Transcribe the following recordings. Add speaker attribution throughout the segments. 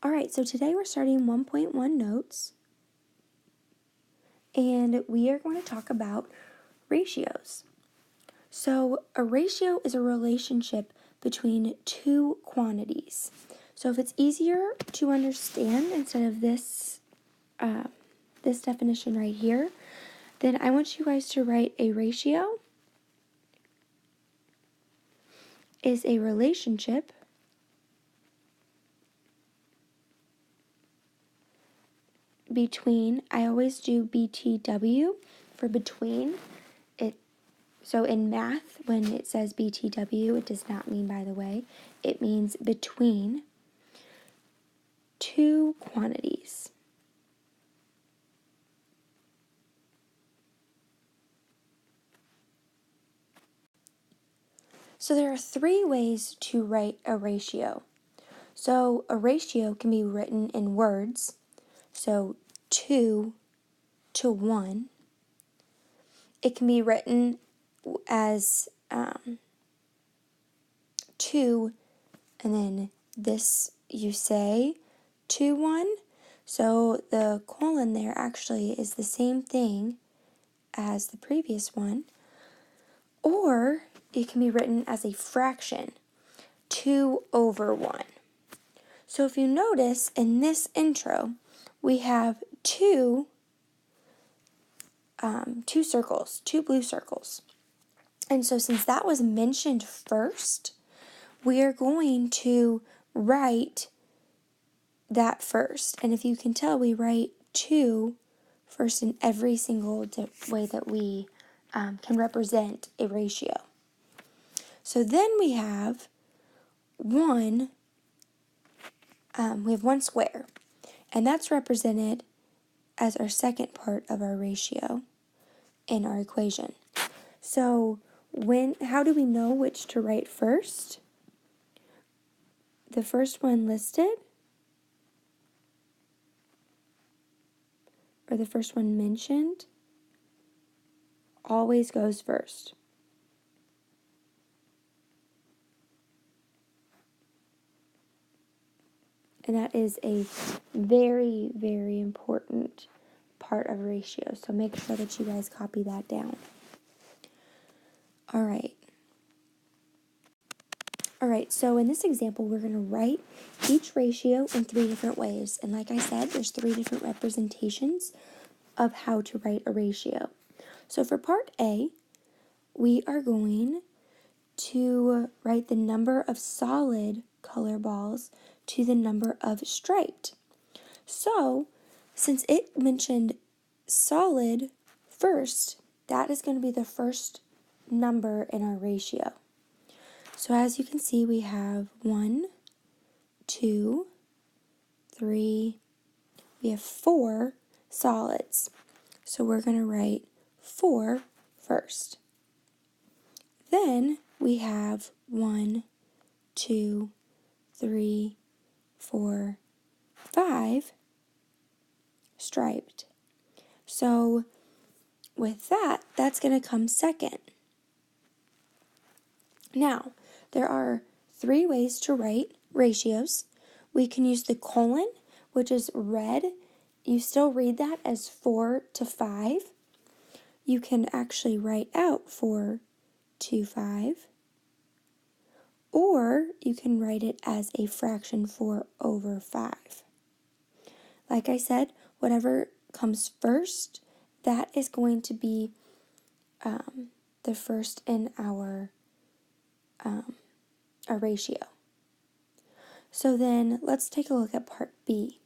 Speaker 1: All right, so today we're starting 1.1 notes, and we are going to talk about ratios. So a ratio is a relationship between two quantities. So if it's easier to understand instead of this definition right here, then I want you guys to write a ratio is a relationship between, I always do BTW for between. So in math, when it says BTW, it does not mean, by the way, it means between two quantities. So there are three ways to write a ratio. So a ratio can be written in words, so 2 to 1. It can be written as 2, and then this you say 2, 1. So the colon there actually is the same thing as the previous one. Or it can be written as a fraction, 2 over 1. So if you notice in this intro, we have two circles, two blue circles. And so since that was mentioned first, we are going to write that first. And if you can tell, we write 2 first in every single way that we can represent a ratio. So then we have one square, and that's represented as our second part of our ratio in our equation. So how do we know which to write first? The first one listed, or the first one mentioned, always goes first. And that is a very, very important part of ratio. So make sure that you guys copy that down. All right, so in this example, we're going to write each ratio in 3 different ways. And like I said, there's 3 different representations of how to write a ratio. So for part A, we are going to write the number of solid color balls to the number of striped. So, since it mentioned solid first, that is going to be the first number in our ratio. So as you can see, we have 1, 2, 3, we have 4 solids. So we're going to write 4 first. Then we have 1, 2, 3, 4, 5 striped. So with that, that's going to come second. Now, there are 3 ways to write ratios. We can use the colon, which is red. You still read that as 4 to 5. You can actually write out 4 to 5. Or you can write it as a fraction 4 over 5. Like I said, whatever comes first, that is going to be the first in our ratio. So then let's take a look at part B.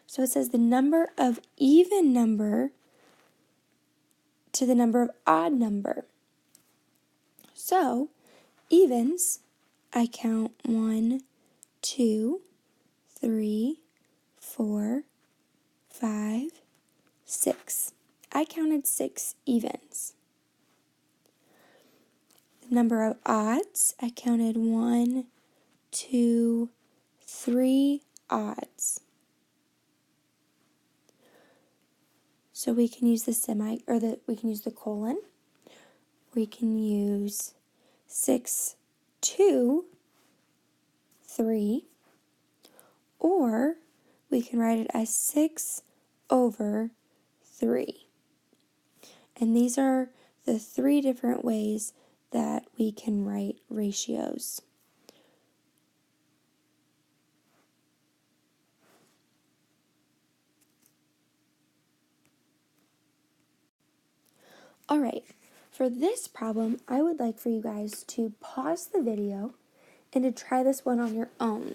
Speaker 1: So it says the number of even number to the number of odd number. So evens, I count 1, 2, 3, 4, 5, 6. I counted 6 evens. The number of odds, I counted 1, 2, 3 odds. So we can use we can use the colon. We can use 6, 2, 3, or we can write it as 6 over 3. And these are the 3 different ways that we can write ratios. All right, for this problem, I would like for you guys to pause the video and to try this one on your own.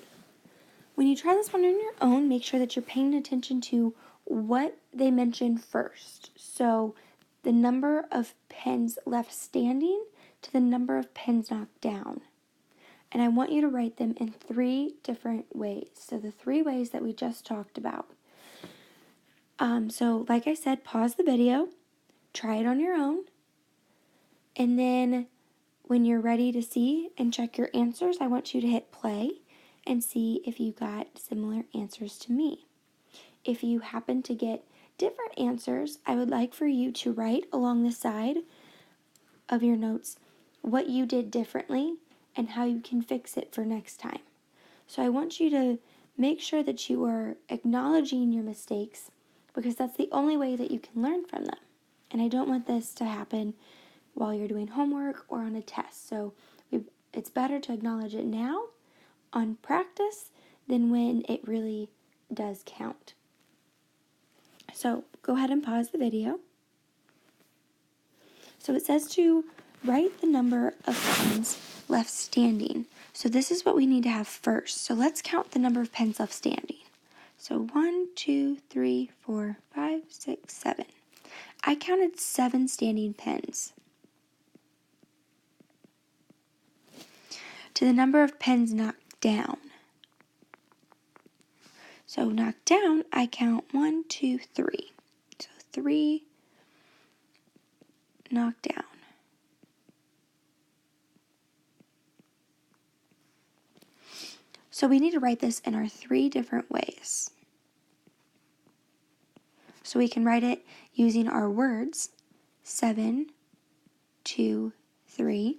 Speaker 1: When you try this one on your own, make sure that you're paying attention to what they mention first. So the number of pens left standing to the number of pens knocked down. And I want you to write them in 3 different ways. So the 3 ways that we just talked about. So like I said, pause the video, try it on your own, and then when you're ready to see and check your answers, I want you to hit play and see if you got similar answers to me. If you happen to get different answers, I would like for you to write along the side of your notes what you did differently and how you can fix it for next time. So I want you to make sure that you are acknowledging your mistakes, because that's the only way that you can learn from them. And I don't want this to happen while you're doing homework or on a test. So it's better to acknowledge it now on practice than when it really does count. So go ahead and pause the video. So it says to write the number of pens left standing. So this is what we need to have first. So let's count the number of pens left standing. So 1, 2, 3, 4, 5, 6, 7. I counted 7 standing pens. To the number of pens knocked down. So knocked down, I count 1, 2, 3. So 3 knocked down. So we need to write this in our 3 different ways. So we can write it using our words, 7, 2, 3.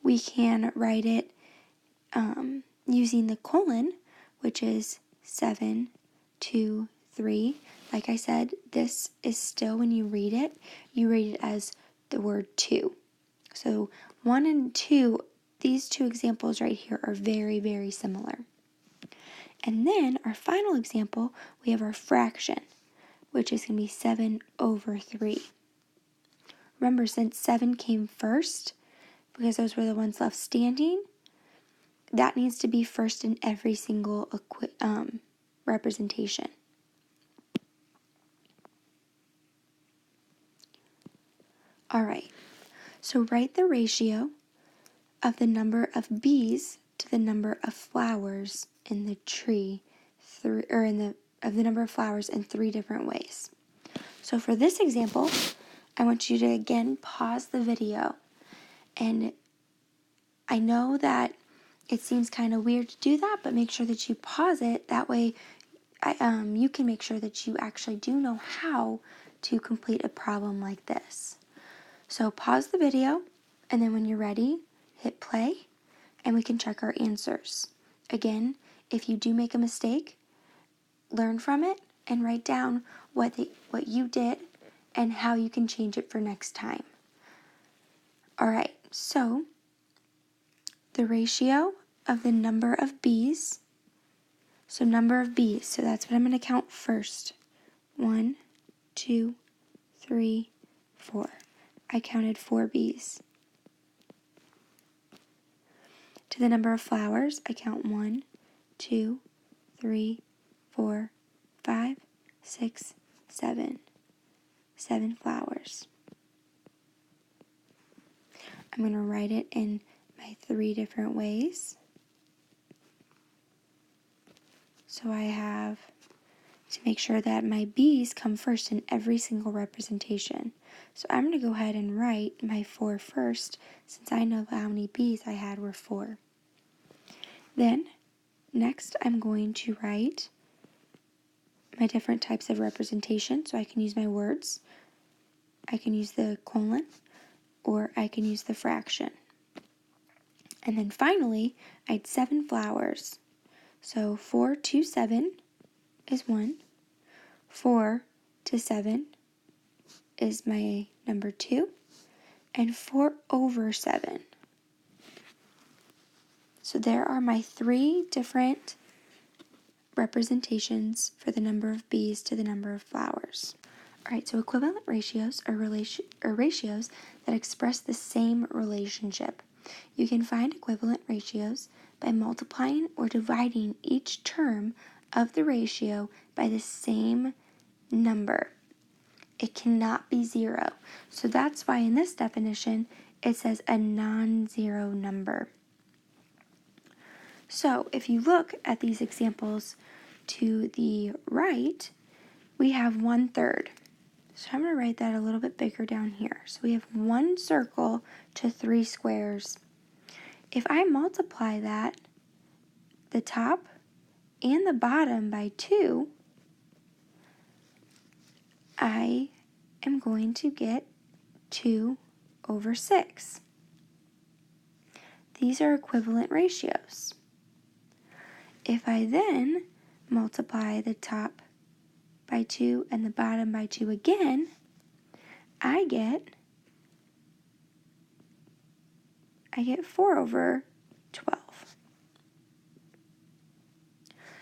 Speaker 1: We can write it using the colon, which is 7, 2, 3. Like I said, this is still, when you read it as the word 2. So 1 and 2, these 2 examples right here are very, very similar. And then our final example, we have our fraction, which is going to be 7 over 3. Remember, since 7 came first, because those were the ones left standing, that needs to be first in every single representation. All right, so write the ratio of the number of bees to the number of flowers in the tree, of the number of flowers in 3 different ways. So for this example, I want you to again pause the video. And I know that it seems kind of weird to do that, but make sure that you pause it. That way you can make sure that you actually do know how to complete a problem like this. So pause the video, and then when you're ready, hit play, and we can check our answers. Again, if you do make a mistake, learn from it and write down what you did and how you can change it for next time. All right, so the ratio of the number of bees, so number of bees, so that's what I'm going to count first. 1, 2, 3, 4. I counted 4 bees. To the number of flowers, I count 1, 2, 3, 4, 5, 6, 7. 7 flowers. I'm going to write it in my 3 different ways. So I have to make sure that my bees come first in every single representation. So I'm going to go ahead and write my 4 first, since I know how many bees I had were 4. Then, next I'm going to write my different types of representation. So I can use my words, I can use the colon, or I can use the fraction. And then finally, I had 7 flowers. So 4 to 7 is 1. 4 to 7 is my number 2. And 4 over 7. So there are my 3 different representations for the number of bees to the number of flowers. All right, so equivalent ratios are ratios that express the same relationship. You can find equivalent ratios by multiplying or dividing each term of the ratio by the same number. It cannot be 0. So that's why in this definition it says a non-zero number. So if you look at these examples to the right, we have 1/3. So I'm going to write that a little bit bigger down here. So we have 1 circle to 3 squares. If I multiply that, the top and the bottom by 2, I am going to get 2 over 6. These are equivalent ratios. If I then multiply the top by 2 and the bottom by 2 again, I get 4 over 12.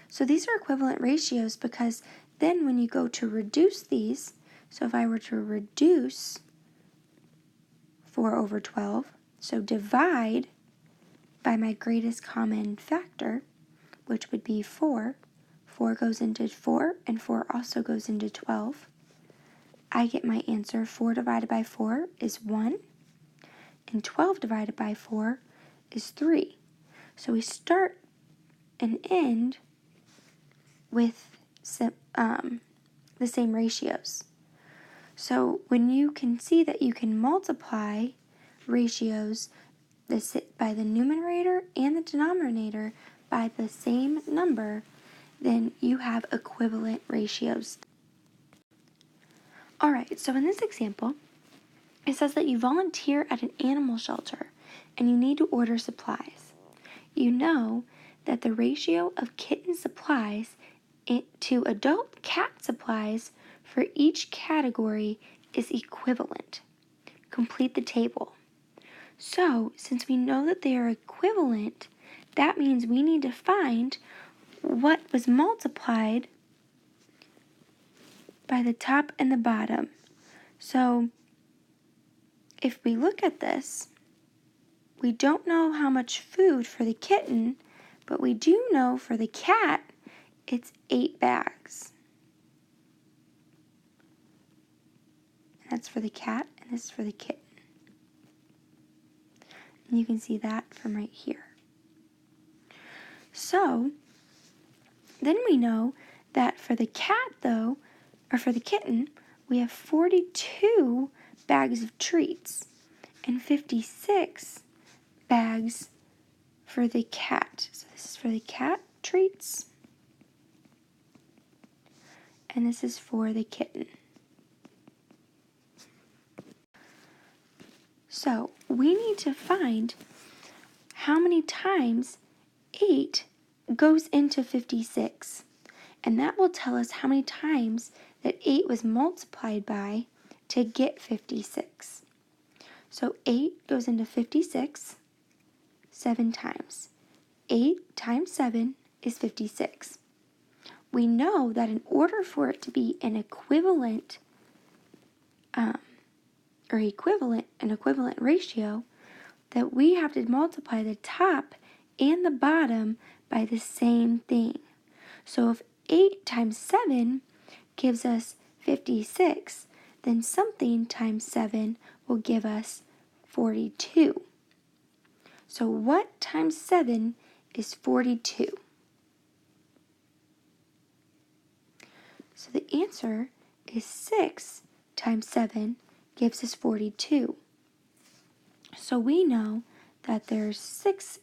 Speaker 1: So these are equivalent ratios because then when you go to reduce these, so if I were to reduce 4 over 12, so divide by my greatest common factor, which would be 4. 4 goes into 4, and 4 also goes into 12. I get my answer. 4 divided by 4 is 1, and 12 divided by 4 is 3. So we start and end with the same ratios. So when you can see that you can multiply ratios by the numerator and the denominator by the same number, then you have equivalent ratios. All right, so in this example, it says that you volunteer at an animal shelter and you need to order supplies. You know that the ratio of kitten supplies to adult cat supplies for each category is equivalent. Complete the table. So, since we know that they are equivalent, that means we need to find what was multiplied by the top and the bottom. So, if we look at this, we don't know how much food for the kitten, but we do know for the cat, it's 8 bags. That's for the cat, and this is for the kitten. And you can see that from right here. So, then we know that for the cat, though, or for the kitten, we have 42 bags of treats and 56 bags for the cat. So this is for the cat treats, and this is for the kitten. So we need to find how many times 8 goes into 56. And that will tell us how many times that 8 was multiplied by to get 56. So 8 goes into 56 7 times. 8 times 7 is 56. We know that in order for it to be an equivalent ratio, that we have to multiply the top and the bottom by the same thing. So if 8 times 7 gives us 56, then something times 7 will give us 42. So what times 7 is 42? So the answer is 6 times 7 gives us 42. So we know that there's 6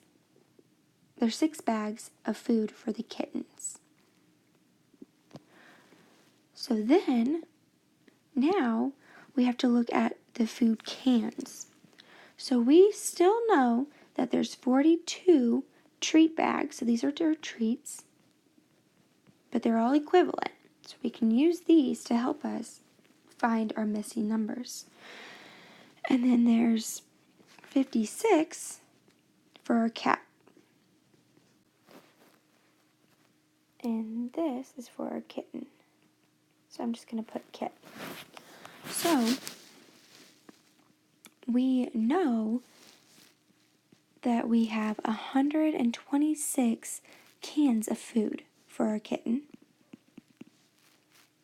Speaker 1: bags of food for the kittens. So then, now we have to look at the food cans. So we still know that there's 42 treat bag. So these are their treats, but they're all equivalent. So we can use these to help us find our missing numbers. And then there's 56 for our cat. And this is for our kitten. So I'm just going to put kit. So we know that we have 126 cans of food for our kitten.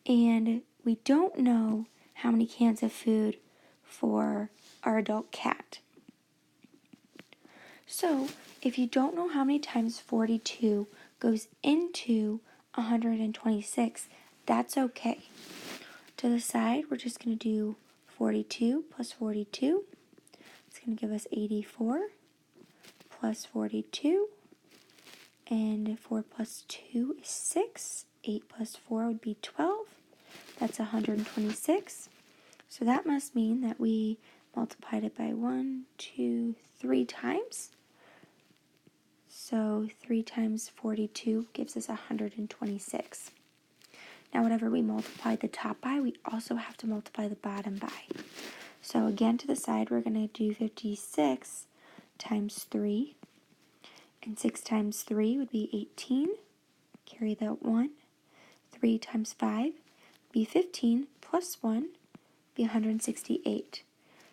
Speaker 1: And we don't know how many cans of food for our adult cat. So if you don't know how many times 42 goes into 126, that's okay. To the side, we're just going to do 42 plus 42. It's going to give us 84 plus 42. And 4 plus 2 is 6. 8 plus 4 would be 12. That's 126. So that must mean that we multiplied it by 1, 2, 3 times. So 3 times 42 gives us 126. Now whatever we multiplied the top by, we also have to multiply the bottom by. So again, to the side, we're going to do 56 times 3. And 6 times 3 would be 18. Carry that 1. 3 times 5 would be 15 plus 1 would be 168.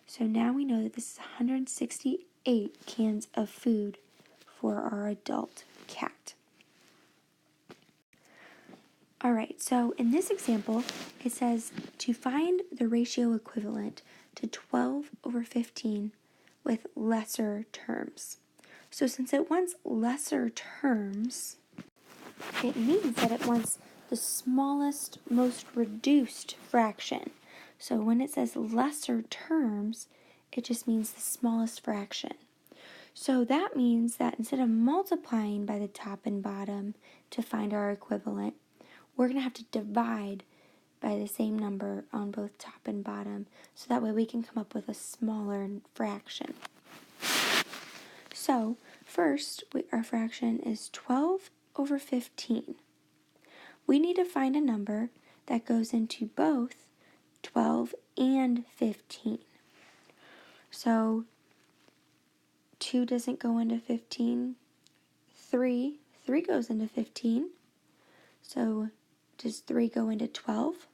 Speaker 1: So now we know that this is 168 cans of food for our adult cat. Alright, so in this example, it says to find the ratio equivalent to 12 over 15 with lesser terms. So since it wants lesser terms, it means that it wants the smallest, most reduced fraction. So when it says lesser terms, it just means the smallest fraction. So that means that instead of multiplying by the top and bottom to find our equivalent, we're going to have to divide by the same number on both top and bottom, so that way we can come up with a smaller fraction. So first, our fraction is 12 over 15. We need to find a number that goes into both 12 and 15. So 2 doesn't go into 15. 3 goes into 15. So does 3 go into 12?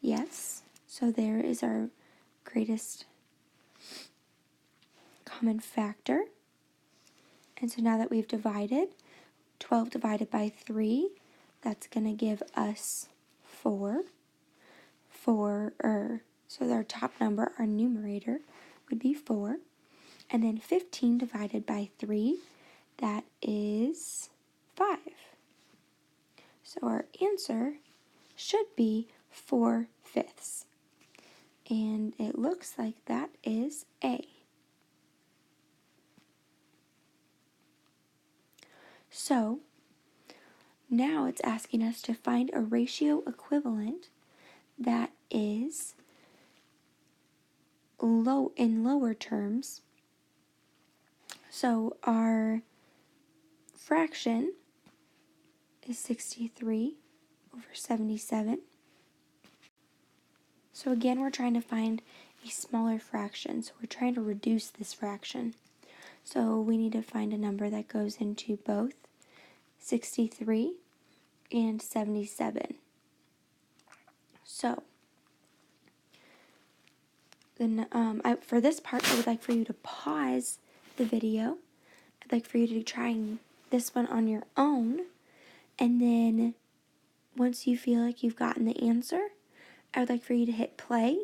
Speaker 1: Yes. So there is our greatest common factor. And so now that we've divided, 12 divided by 3, that's going to give us 4. So our top number, our numerator, would be 4. And then 15 divided by 3, that is 5. So our answer should be 4/5. And it looks like that is A. So now it's asking us to find a ratio equivalent that is in lower terms. So our fraction is 63 over 77. So again, we're trying to find a smaller fraction. So we're trying to reduce this fraction. So we need to find a number that goes into both 63 and 77. So then for this part, I would like for you to pause the video. I'd like for you to try this one on your own. And then once you feel like you've gotten the answer, I would like for you to hit play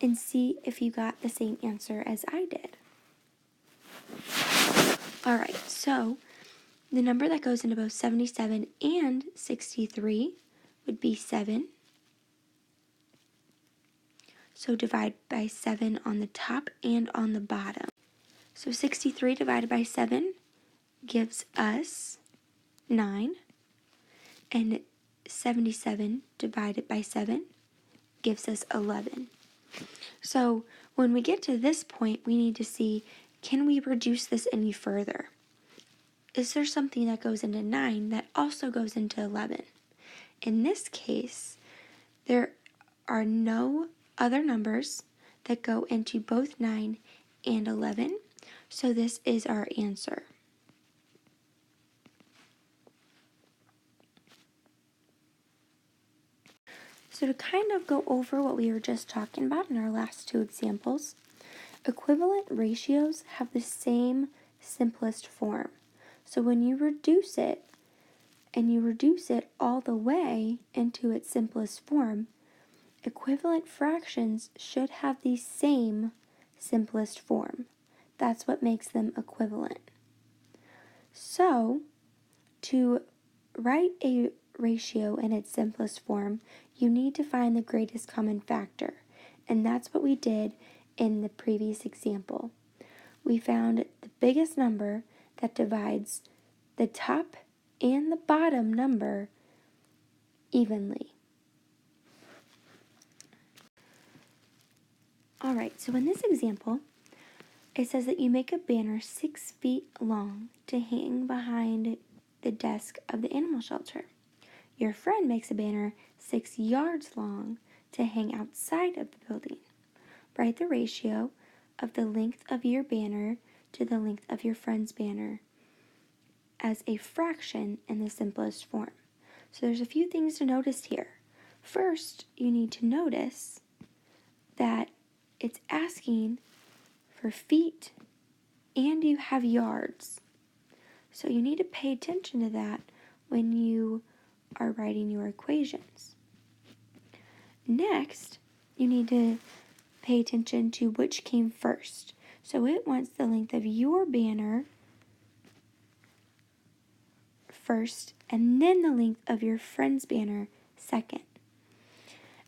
Speaker 1: and see if you got the same answer as I did. Alright, so the number that goes into both 77 and 63 would be 7. So divide by 7 on the top and on the bottom. So 63 divided by 7 gives us 9. And 77 divided by 7 gives us 11. So when we get to this point, we need to see, can we reduce this any further? is there something that goes into 9 that also goes into 11? In this case, there are no other numbers that go into both 9 and 11, so this is our answer. So to kind of go over what we were just talking about in our last two examples, equivalent ratios have the same simplest form. So when you reduce it, and you reduce it all the way into its simplest form, equivalent fractions should have the same simplest form. That's what makes them equivalent. So, to write a ratio in its simplest form, you need to find the greatest common factor, and that's what we did in the previous example. We found the biggest number that divides the top and the bottom number evenly. Alright, so in this example, it says that you make a banner 6 feet long to hang behind the desk of the animal shelter. Your friend makes a banner 6 yards long to hang outside of the building. Write the ratio of the length of your banner to the length of your friend's banner as a fraction in the simplest form. So there's a few things to notice here. First, you need to notice that it's asking for feet and you have yards. So you need to pay attention to that when you are writing your equations. Next, you need to pay attention to which came first. So it wants the length of your banner first, and then the length of your friend's banner second.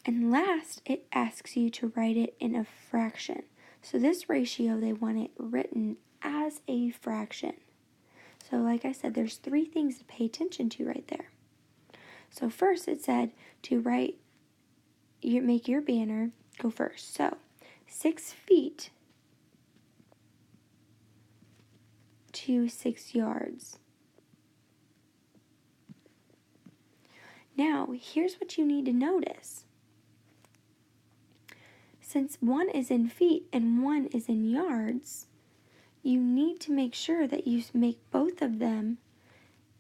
Speaker 1: And last, it asks you to write it in a fraction. So this ratio, they want it written as a fraction. So like I said, there's 3 things to pay attention to right there. So first it said to make your banner go first. So 6 feet to 6 yards. Now, here's what you need to notice. Since one is in feet and one is in yards, you need to make sure that you make both of them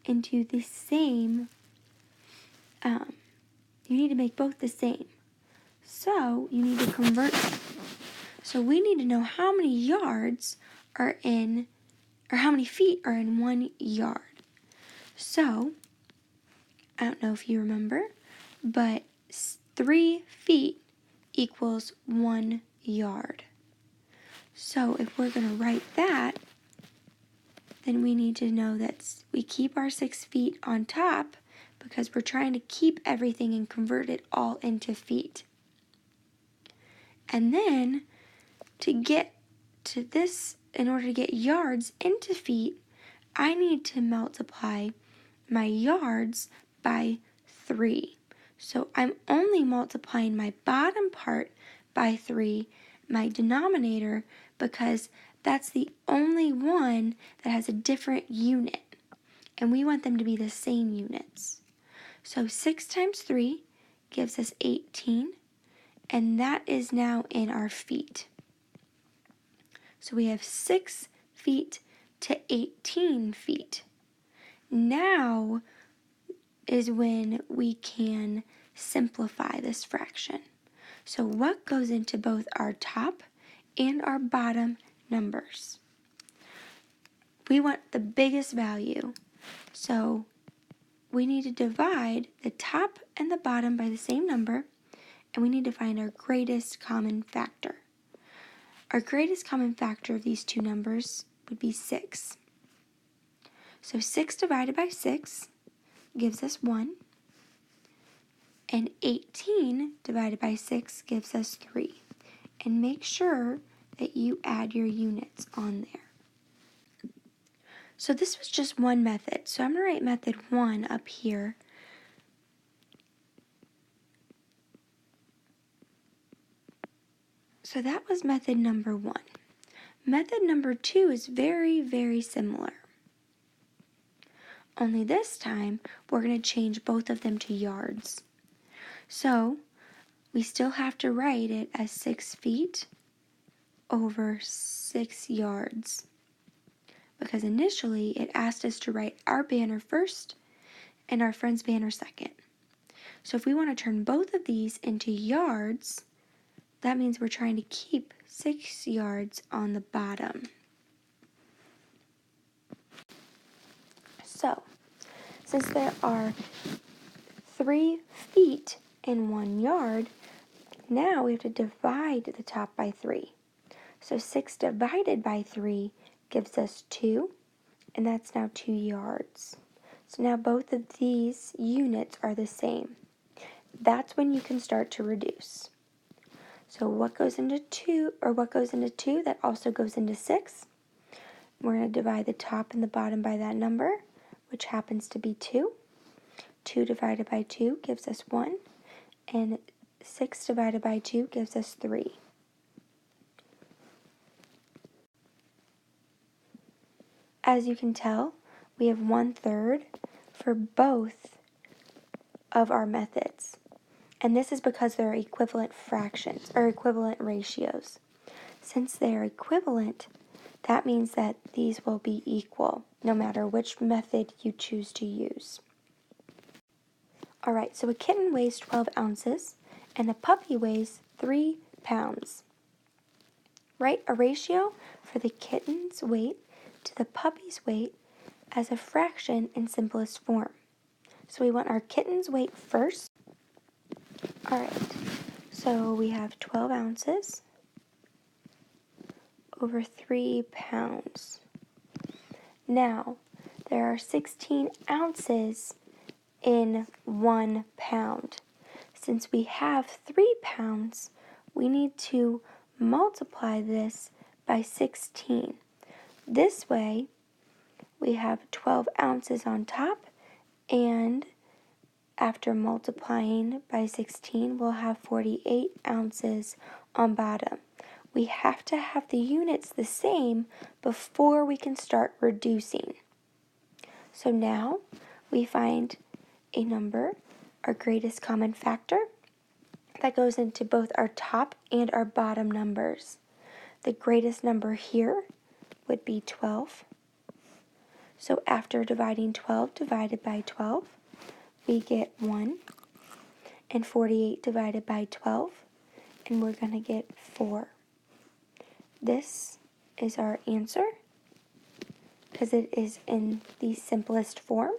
Speaker 1: into the same, you need to make both the same. So, you need to convert them. So, we need to know how many yards are in, or how many feet are in 1 yard. So, I don't know if you remember, but 3 feet equals 1 yard. So if we're going to write that, then we need to know that we keep our 6 feet on top because we're trying to keep everything and convert it all into feet. And then to get to this, in order to get yards into feet, I need to multiply my yards by 3. So I'm only multiplying my bottom part by 3, my denominator, because that's the only one that has a different unit. And we want them to be the same units. So 6 times 3 gives us 18, and that is now in our feet. So we have 6 feet to 18 feet. Now is when we can simplify this fraction. So what goes into both our top and our bottom numbers? We want the biggest value. So we need to divide the top and the bottom by the same number, and we need to find our greatest common factor. Our greatest common factor of these two numbers would be 6. So 6 divided by 6 gives us 1, and 18 divided by 6 gives us 3. And make sure that you add your units on there. So this was just one method. So I'm going to write method 1 up here. So that was method number 1. Method number 2 is very, very similar. only this time we're going to change both of them to yards. So we still have to write it as 6 feet over 6 yards, because initially it asked us to write our banner first and our friend's banner second. So if we want to turn both of these into yards, that means we're trying to keep 6 yards on the bottom. So, since there are 3 feet in 1 yard, now we have to divide the top by 3. So 6 divided by 3 gives us 2, and that's now 2 yards. So now both of these units are the same. That's when you can start to reduce. So what goes into 2, that also goes into 6? We're going to divide the top and the bottom by that number, which happens to be 2. 2 divided by 2 gives us 1, and 6 divided by 2 gives us 3. As you can tell, we have 1/3 for both of our methods. And this is because they're equivalent fractions, or equivalent ratios. Since they are equivalent, that means that these will be equal, no matter which method you choose to use. Alright, so a kitten weighs 12 ounces, and a puppy weighs 3 pounds. Write a ratio for the kitten's weight to the puppy's weight as a fraction in simplest form. So we want our kitten's weight first. Alright, so we have 12 ounces over 3 pounds. Now, there are 16 ounces in 1 pound. Since we have 3 pounds, we need to multiply this by 16. This way, we have 12 ounces on top, and after multiplying by 16, we'll have 48 ounces on bottom. We have to have the units the same before we can start reducing. So now we find a number, our greatest common factor, that goes into both our top and our bottom numbers. The greatest number here would be 12. So after dividing 12 divided by 12, we get 1. And 48 divided by 12, and we're going to get 4. This is our answer, because it is in the simplest form.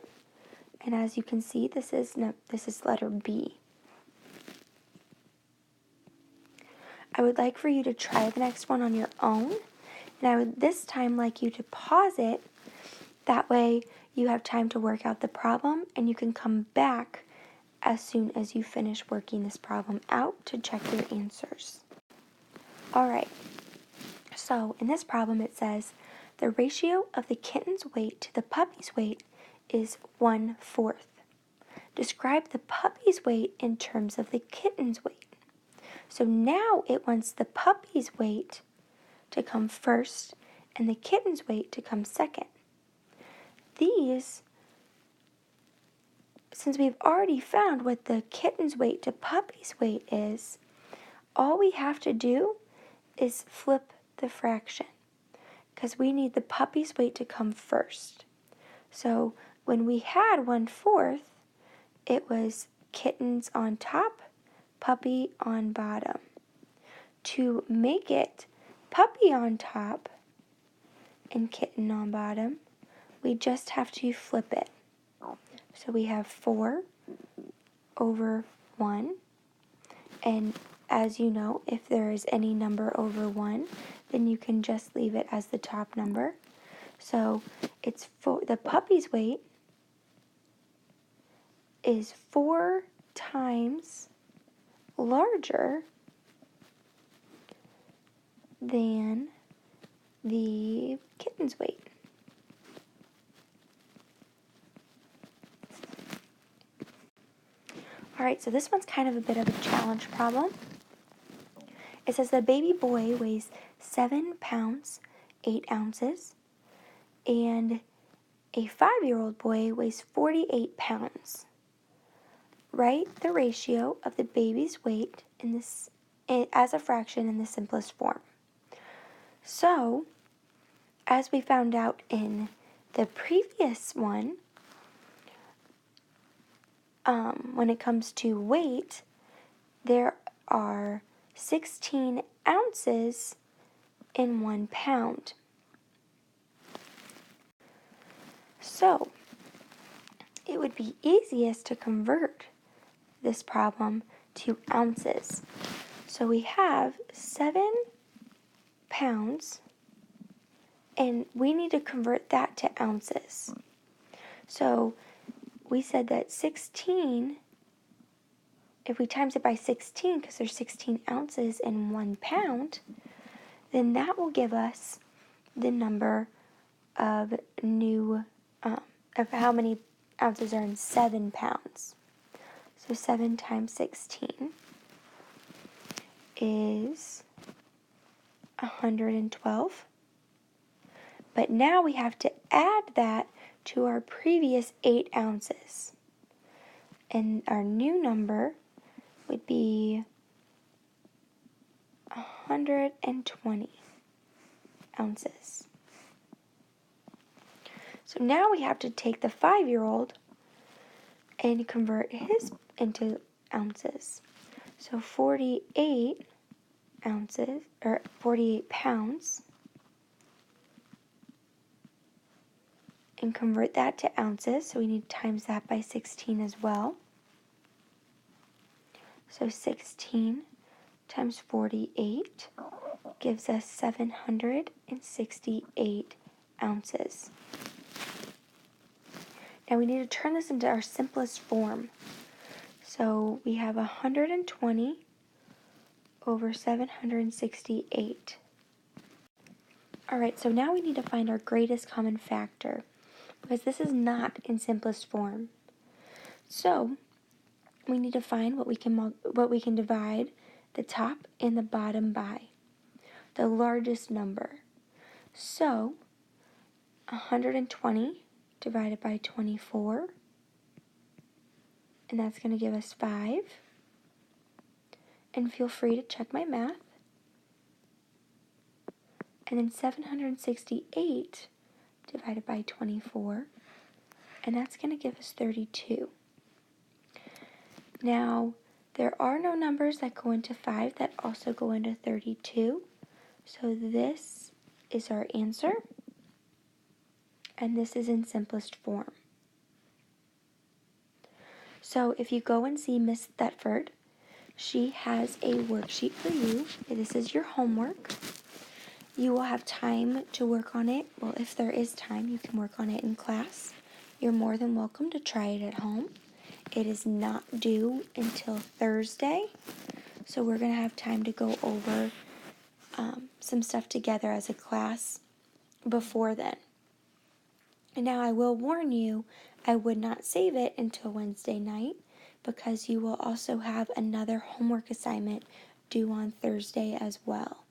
Speaker 1: And as you can see, this is letter B. I would like for you to try the next one on your own, and I would this time like you to pause it. That way you have time to work out the problem, and you can come back as soon as you finish working this problem out to check your answers. Alright, so in this problem it says, the ratio of the kitten's weight to the puppy's weight is 1/4. Describe the puppy's weight in terms of the kitten's weight. So now it wants the puppy's weight to come first and the kitten's weight to come second. These, since we've already found what the kitten's weight to puppy's weight is, all we have to do is flip the fraction, because we need the puppy's weight to come first. So when we had 1/4, it was kittens on top, puppy on bottom. To make it puppy on top and kitten on bottom, we just have to flip it. So we have 4 over 1, and as you know, if there is any number over 1, then you can just leave it as the top number. So it's the puppy's weight is 4 times larger than the kitten's weight. Alright, so this one's kind of a bit of a challenge problem. It says the baby boy weighs 7 pounds, 8 ounces, and A 5-year-old boy weighs 48 pounds. Write the ratio of the baby's weight as a fraction in the simplest form. So, as we found out in the previous one, when it comes to weight, there are 16 ounces in 1 pound. So, it would be easiest to convert this problem to ounces. So we have 7 pounds, and we need to convert that to ounces. So we said that 16, if we times it by 16, because there's 16 ounces in 1 pound, then that will give us the number of of how many ounces are in 7 pounds. So 7 times 16 is 112. But now we have to add that to our previous 8 ounces. And our new number would be 120 ounces. So now we have to take the 5-year-old and convert his into ounces. So 48 ounces, or 48 pounds, and convert that to ounces. So we need to times that by 16 as well. So 16 times 48 gives us 768 ounces. Now we need to turn this into our simplest form. So we have 120 over 768. Alright, so now we need to find our greatest common factor, because this is not in simplest form. So we need to find what we can divide the top and the bottom by, the largest number. So 120 divided by 24, and that's going to give us 5. And feel free to check my math. And then 768 divided by 24, and that's going to give us 32. Now, there are no numbers that go into 5 that also go into 32, so this is our answer, and this is in simplest form. So if you go and see Miss Thetford, she has a worksheet for you. This is your homework. You will have time to work on it. Well, if there is time, you can work on it in class. You're more than welcome to try it at home. It is not due until Thursday, so we're going to have time to go over some stuff together as a class before then. And now I will warn you, I would not save it until Wednesday night, because you will also have another homework assignment due on Thursday as well.